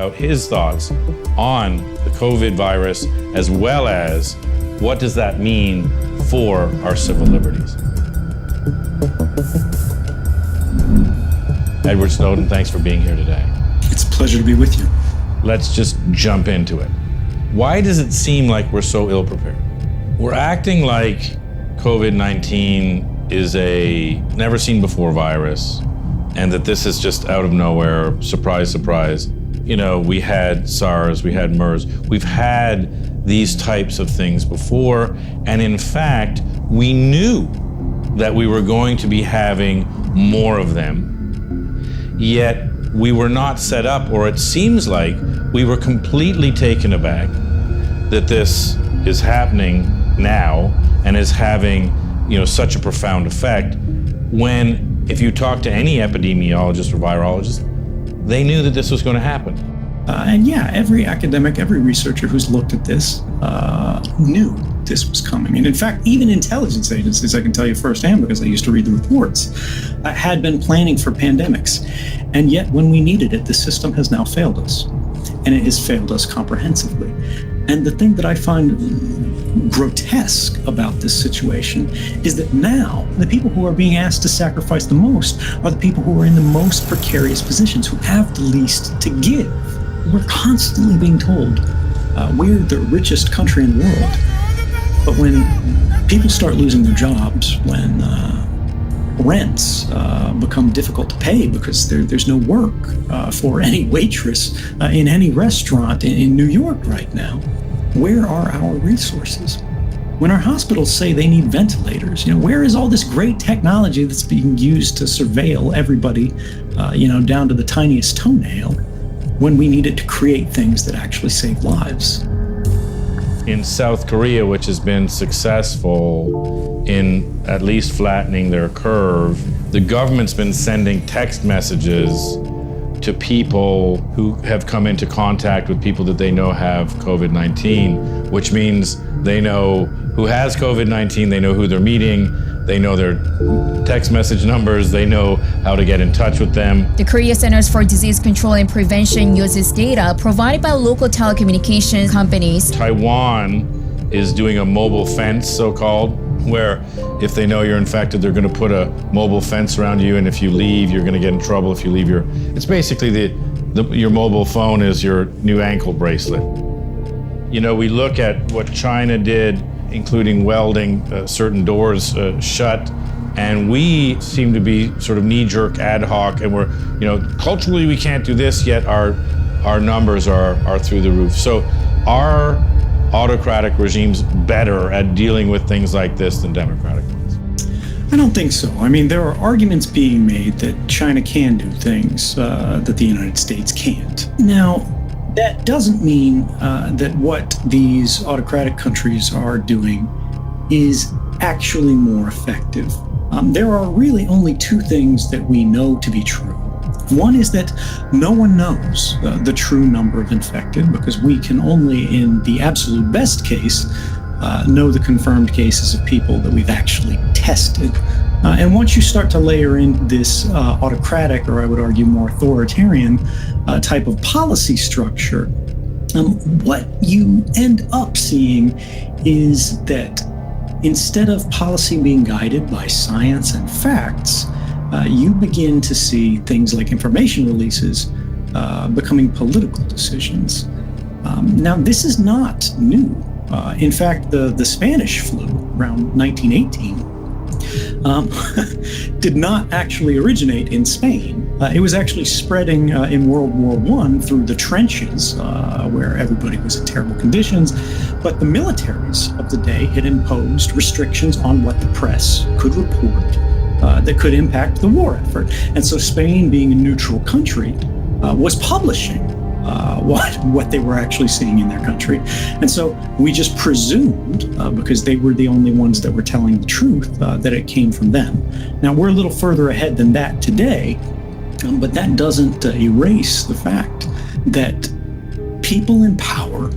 about his thoughts on the COVID virus, as well as what does that mean for our civil liberties. Edward Snowden, thanks for being here today. It's a pleasure to be with you. Let's just jump into it. Why does it seem like we're so ill-prepared? We're acting like COVID-19 is a never-seen-before virus, and that this is just out of nowhere, surprise, surprise. You know, we had SARS, we had MERS, we've had these types of things before, and in fact, we knew that we were going to be having more of them, yet we were not set up, or it seems like we were completely taken aback that this is happening now and is having, such a profound effect, when if you talk to any epidemiologist or virologist, they knew that this was going to happen. And yeah, every academic, every researcher who's looked at this knew this was coming. And in fact, even intelligence agencies, I can tell you firsthand because I used to read the reports, had been planning for pandemics. And yet when we needed it, the system has now failed us. And it has failed us comprehensively. And the thing that I find grotesque about this situation is that now the people who are being asked to sacrifice the most are the people who are in the most precarious positions, who have the least to give. We're constantly being told we're the richest country in the world. But when people start losing their jobs, when rents become difficult to pay because there's no work for any waitress in any restaurant in New York right now, where are our resources? When our hospitals say they need ventilators, where is all this great technology that's being used to surveil everybody, down to the tiniest toenail, when we need it to create things that actually save lives? In South Korea, which has been successful in at least flattening their curve, the government's been sending text messages to people who have come into contact with people that they know have COVID-19, which means they know who has COVID-19, they know who they're meeting, they know their text message numbers, they know how to get in touch with them. The Korea Centers for Disease Control and Prevention uses data provided by local telecommunications companies. Taiwan is doing a mobile fence, so-called, where if they know you're infected, they're going to put a mobile fence around you, and if you leave, you're going to get in trouble if you leave it's basically your mobile phone is your new ankle bracelet. We look at what China did, including welding certain doors shut, and we seem to be sort of knee-jerk ad hoc, and we're, culturally we can't do this, yet our numbers are through the roof. So are autocratic regimes better at dealing with things like this than democratic ones? I don't think so. I mean, there are arguments being made that China can do things that the United States can't. Now, that doesn't mean that what these autocratic countries are doing is actually more effective. There are really only two things that we know to be true. One is that no one knows the true number of infected, because we can only, in the absolute best case, know the confirmed cases of people that we've actually tested. And once you start to layer in this autocratic, or I would argue more authoritarian type of policy structure, what you end up seeing is that instead of policy being guided by science and facts, you begin to see things like information releases becoming political decisions. Now, this is not new. In fact, the Spanish flu around 1918 did not actually originate in Spain. It was actually spreading in World War I through the trenches, where everybody was in terrible conditions. But the militaries of the day had imposed restrictions on what the press could report that could impact the war effort. And so Spain, being a neutral country, was publishing what they were actually seeing in their country. And so we just presumed, because they were the only ones that were telling the truth, that it came from them. Now, we're a little further ahead than that today, but that doesn't erase the fact that people in power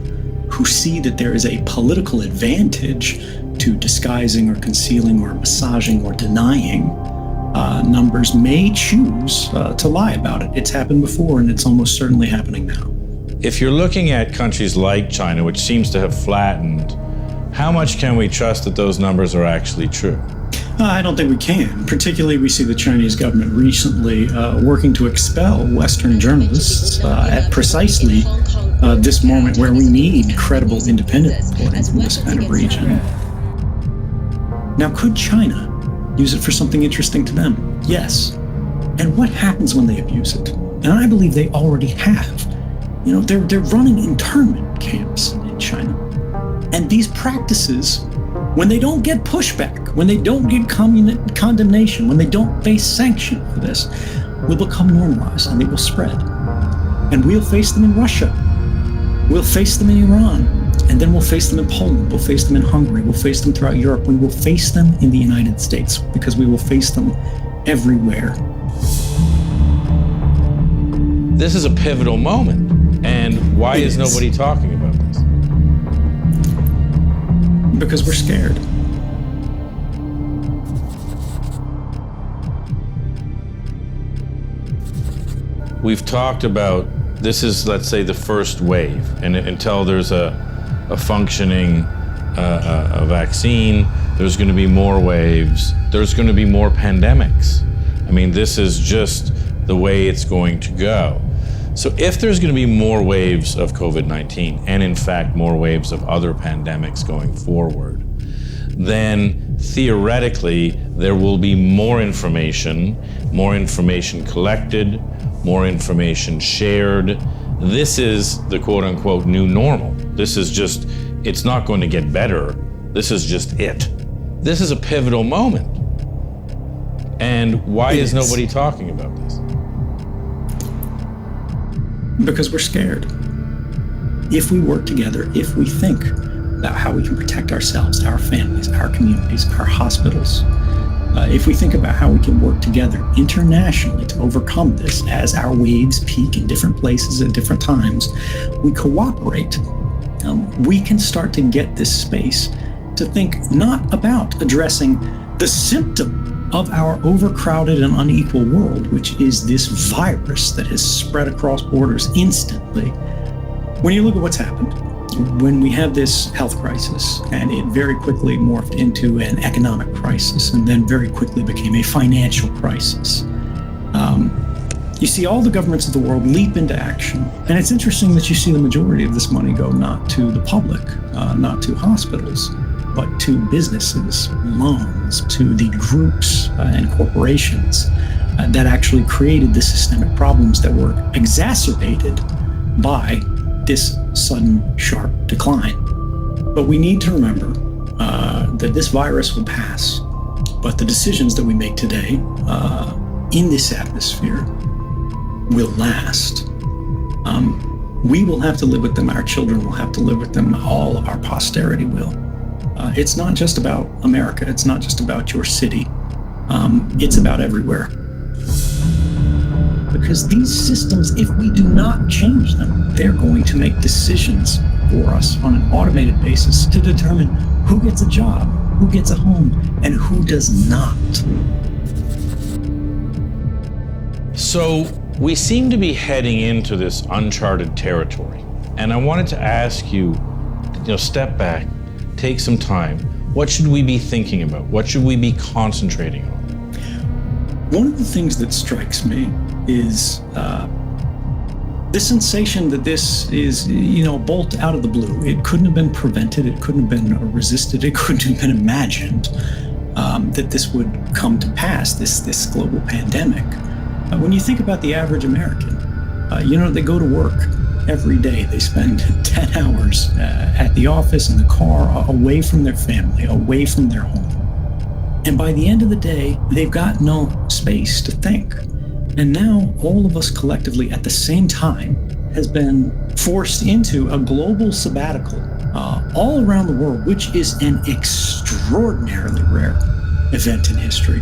who see that there is a political advantage to disguising or concealing or massaging or denying numbers may choose to lie about it. It's happened before, and it's almost certainly happening now. If you're looking at countries like China, which seems to have flattened, how much can we trust that those numbers are actually true? I don't think we can. Particularly, we see the Chinese government recently working to expel Western journalists at precisely this moment where we need credible, independent reporting from this kind of region. Now, could China use it for something interesting to them? Yes. And what happens when they abuse it? And I believe they already have. You know, they're running internment camps in China. And these practices, when they don't get pushback, when they don't get condemnation, when they don't face sanction for this, will become normalized and they will spread. And we'll face them in Russia. We'll face them in Iran. And then we'll face them in Poland. We'll face them in Hungary. We'll face them throughout Europe. We will face them in the United States because we will face them everywhere. This is a pivotal moment. And why is nobody talking about this? Because we're scared. We've talked about this is, let's say, the first wave, and until there's a functioning vaccine, there's going to be more waves, there's going to be more pandemics. I mean, this is just the way it's going to go. So if there's going to be more waves of COVID-19, and in fact more waves of other pandemics going forward, then theoretically there will be more information collected, more information shared. This is the quote-unquote new normal. This is just, it's not going to get better. This is just it. This is a pivotal moment. And why is nobody talking about this? Because we're scared. If we work together, if we think about how we can protect ourselves, our families, our communities, our hospitals, if we think about how we can work together internationally to overcome this as our waves peak in different places at different times, we cooperate. We can start to get this space to think not about addressing the symptom of our overcrowded and unequal world, which is this virus that has spread across borders instantly. When you look at what's happened, when we have this health crisis, and it very quickly morphed into an economic crisis, and then very quickly became a financial crisis. You see all the governments of the world leap into action. And it's interesting that you see the majority of this money go not to the public, not to hospitals, but to businesses, loans, to the groups and corporations that actually created the systemic problems that were exacerbated by this sudden, sharp decline. But we need to remember that this virus will pass, but the decisions that we make today in this atmosphere will last. We will have to live with them, our children will have to live with them, all of our posterity will. It's not just about America, it's not just about your city, it's about everywhere. Because these systems, if we do not change them, they're going to make decisions for us on an automated basis to determine who gets a job, who gets a home, and who does not. So we seem to be heading into this uncharted territory. And I wanted to ask you, step back, take some time. What should we be thinking about? What should we be concentrating on? One of the things that strikes me is the sensation that this is, a bolt out of the blue. It couldn't have been prevented. It couldn't have been resisted. It couldn't have been imagined that this would come to pass, this global pandemic. When you think about the average American, they go to work every day. They spend 10 hours at the office, in the car, away from their family, away from their home. And by the end of the day, they've got no space to think. And now all of us collectively at the same time has been forced into a global sabbatical all around the world, which is an extraordinarily rare event in history.